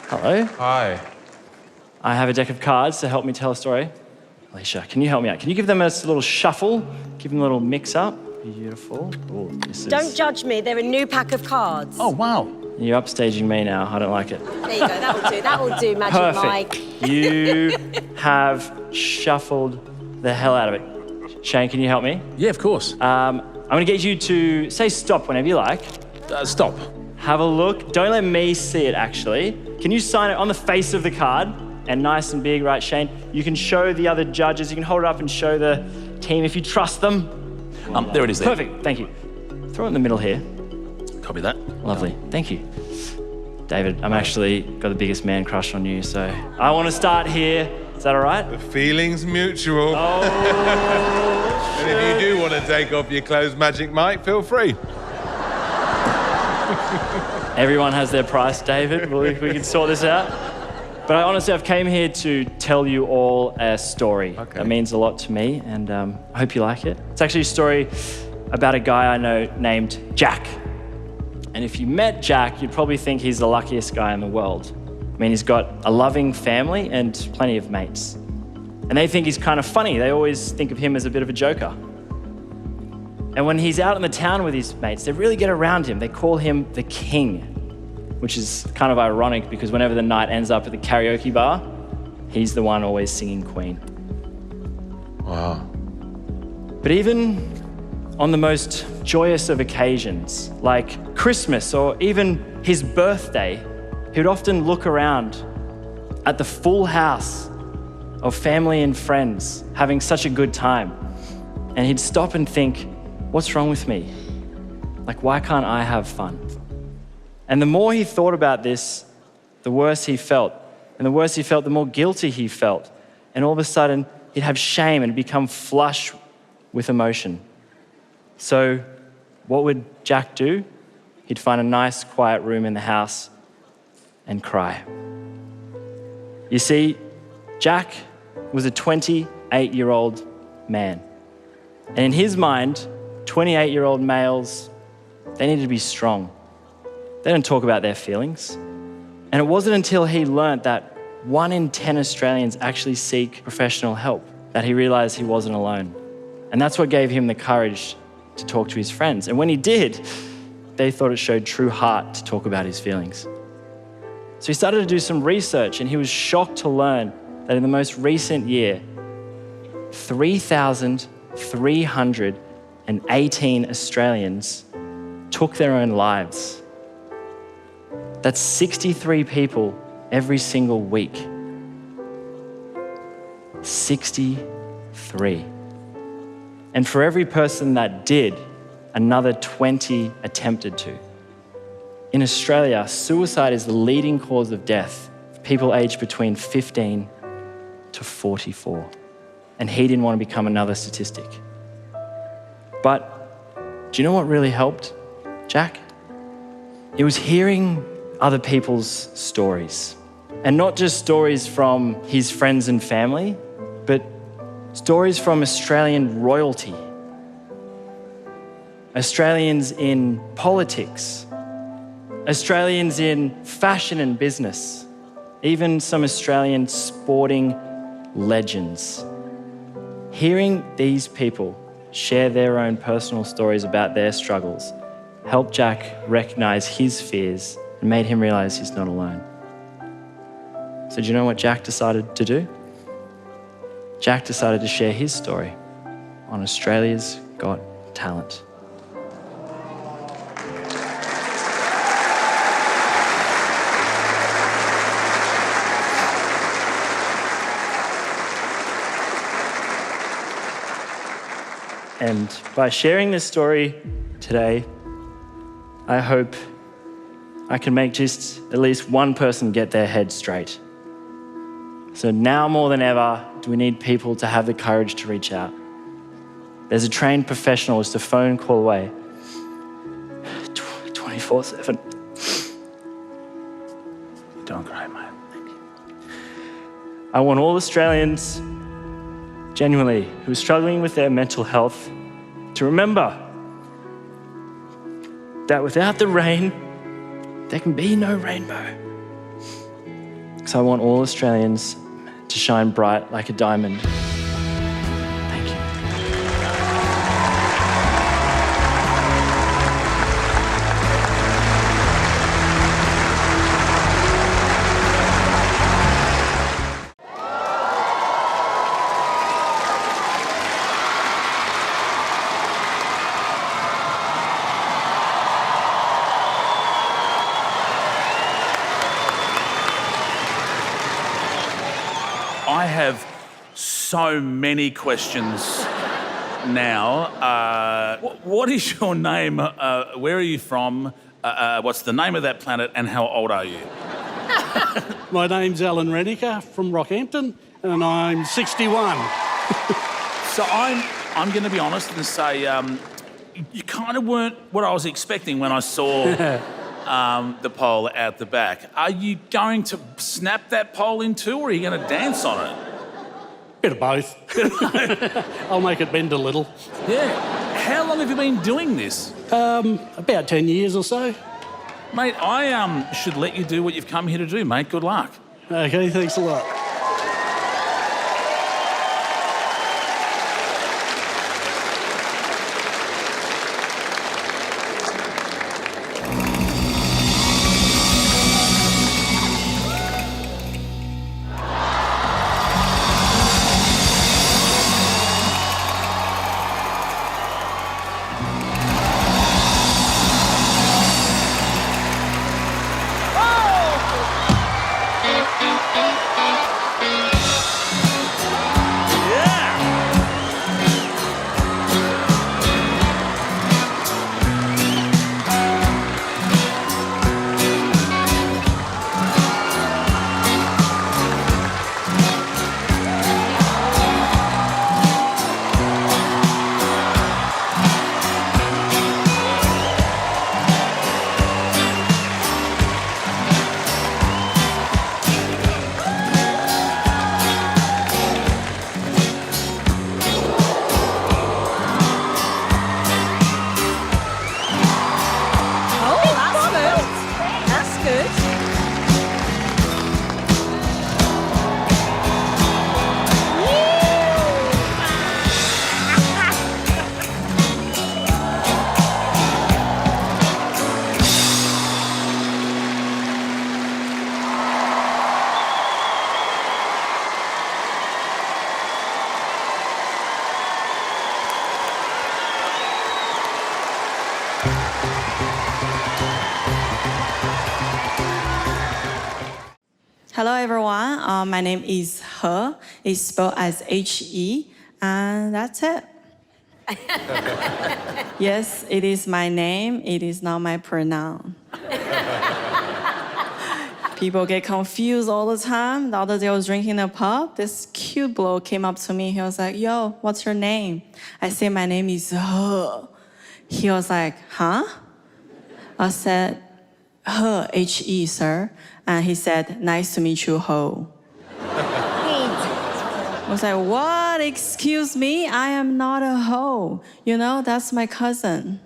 Hello. Hi. I have a deck of cards to help me tell a story. Alicia, can you help me out? Can you give them a little shuffle? Give them a little mix up. Beautiful. Ooh, Don't judge me, they're a new pack of cards. Oh, wow. You're upstaging me now. I don't like it. There you go, that'll do, Magic Perfect. Mike. You have shuffled the hell out of it. Shane, can you help me? Yeah, of course. I'm gonna get you to say stop whenever you like. Stop. Have a look. Don't let me see it, actually. Can you sign it on the face of the card? And nice and big, right, Shane? You can show the other judges. You can hold it up and show the team if you trust them. There it is there. Perfect, thank you. Throw it in the middle here. Copy that. Lovely, thank you. David, I'm actually got the biggest man crush on you, so I want to start here. Is that all right? The feeling's mutual. Oh, And if you do want to take off your clothes, Magic Mike, feel free. Everyone has their price, David. We can sort this out. But I've came here to tell you all a story. Okay. That means a lot to me, and I hope you like it. It's actually a story about a guy I know named Jack. And if you met Jack, you'd probably think he's the luckiest guy in the world. I mean, he's got a loving family and plenty of mates. And they think he's kind of funny. They always think of him as a bit of a joker. And when he's out in the town with his mates, they really get around him. They call him the king, which is kind of ironic because whenever the night ends up at the karaoke bar, he's the one always singing Queen. Wow. But even on the most joyous of occasions, like Christmas or even his birthday, he would often look around at the full house of family and friends having such a good time. And he'd stop and think, what's wrong with me? Like, why can't I have fun? And the more he thought about this, the worse he felt. And the worse he felt, the more guilty he felt. And all of a sudden, he'd have shame and become flush with emotion. So what would Jack do? He'd find a nice, quiet room in the house and cry. You see, Jack was a 28-year-old man. And in his mind, 28-year-old males, they needed to be strong. They don't talk about their feelings. And it wasn't until he learnt that 1 in 10 Australians actually seek professional help that he realised he wasn't alone. And that's what gave him the courage to talk to his friends. And when he did, they thought it showed true heart to talk about his feelings. So he started to do some research, and he was shocked to learn that in the most recent year, 3,318 Australians took their own lives. That's 63 people every single week. 63. And for every person that did, another 20 attempted to. In Australia, suicide is the leading cause of death for people aged between 15 to 44. And he didn't want to become another statistic. But do you know what really helped Jack? It was hearing other people's stories. And not just stories from his friends and family, but stories from Australian royalty, Australians in politics, Australians in fashion and business, even some Australian sporting legends. Hearing these people share their own personal stories about their struggles helped Jack recognize his fears and made him realize he's not alone. So do you know what Jack decided to do? Jack decided to share his story on Australia's Got Talent. And by sharing this story today, I hope I can make just at least one person get their head straight. So now more than ever, do we need people to have the courage to reach out. There's a trained professional just a phone call away, 24/7. Don't cry, mate. Thank you. I want all Australians, genuinely, who are struggling with their mental health, to remember that without the rain, there can be no rainbow. because I want all Australians to shine bright like a diamond. Thank you. I have so many questions now. What is your name? Where are you from? What's the name of that planet? And how old are you? My name's Alan Reniker from Rockhampton, and I'm 61. So I'm going to be honest and say you kind of weren't what I was expecting when I saw the pole out the back. Are you going to snap that pole in two, or are you going to dance on it? Bit of both. I'll make it bend a little. Yeah. How long have you been doing this? About 10 years or so. Mate, I should let you do what you've come here to do, mate. Good luck. Okay, thanks a lot. Hello, everyone. My name is He. It's spelled as H-E, and that's it. Yes, it is my name. It is not my pronoun. People get confused all the time. The other day I was drinking in a pub. This cute bloke came up to me. He was like, yo, what's your name? I said, my name is He. He was like, huh? I said, H-E, sir. And he said, nice to meet you, Ho. I was like, what? Excuse me? I am not a hoe. You know, that's my cousin.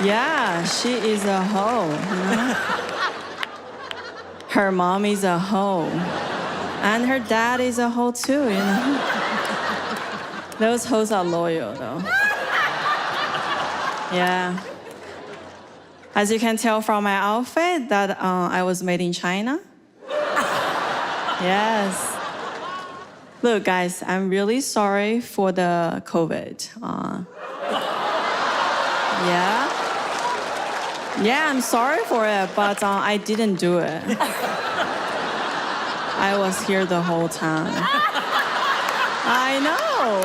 Yeah, she is a hoe. You know? Her mom is a hoe. And her dad is a hoe too, you know? Those hoes are loyal, though. Yeah. As you can tell from my outfit, that I was made in China. Yes. Look, guys, I'm really sorry for the COVID. Yeah, I'm sorry for it, but I didn't do it. I was here the whole time. I know.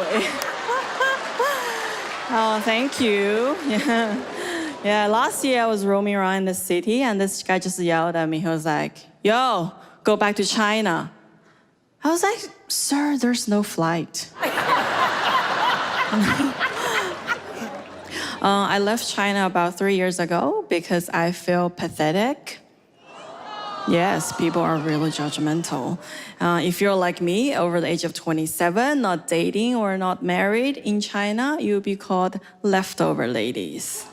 Oh, thank you. Yeah. Yeah, last year I was roaming around in the city and this guy just yelled at me. He was like, yo, go back to China. I was like, sir, there's no flight. I left China about 3 years ago because I feel pathetic. Yes, people are really judgmental. If you're like me, over the age of 27, not dating or not married in China, you'll be called leftover ladies.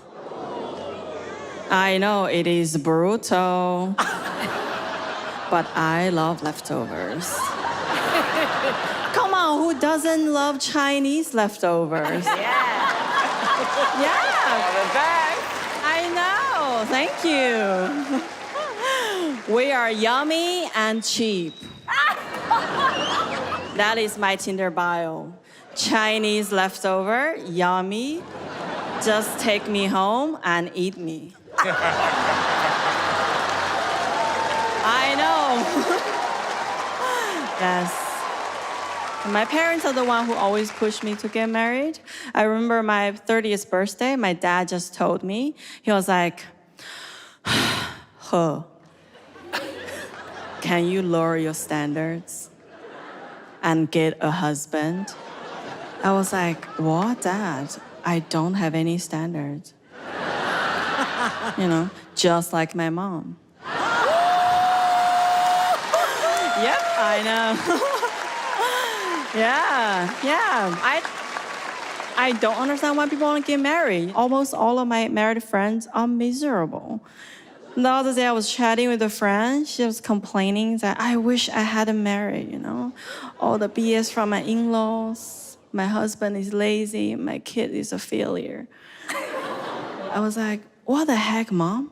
I know it is brutal, but I love leftovers. Come on, who doesn't love Chinese leftovers? Yeah. Yeah, The best. I know. Thank you. We are yummy and cheap. That is my Tinder bio. Chinese leftover, yummy. Just take me home and eat me. I know. Yes. My parents are the one who always pushed me to get married. I remember my 30th birthday, my dad just told me, he was like, huh, can you lower your standards and get a husband? I was like, what, Dad? I don't have any standards. You know, just like my mom. Yep, I know. Yeah. I don't understand why people want to get married. Almost all of my married friends are miserable. The other day I was chatting with a friend. She was complaining that I wish I hadn't married, you know? All the BS from my in-laws. My husband is lazy. My kid is a failure. I was like, what the heck, Mom?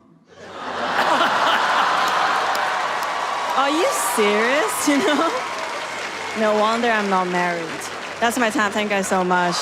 Are you serious, you know? No wonder I'm not married. That's my time. Thank you guys so much.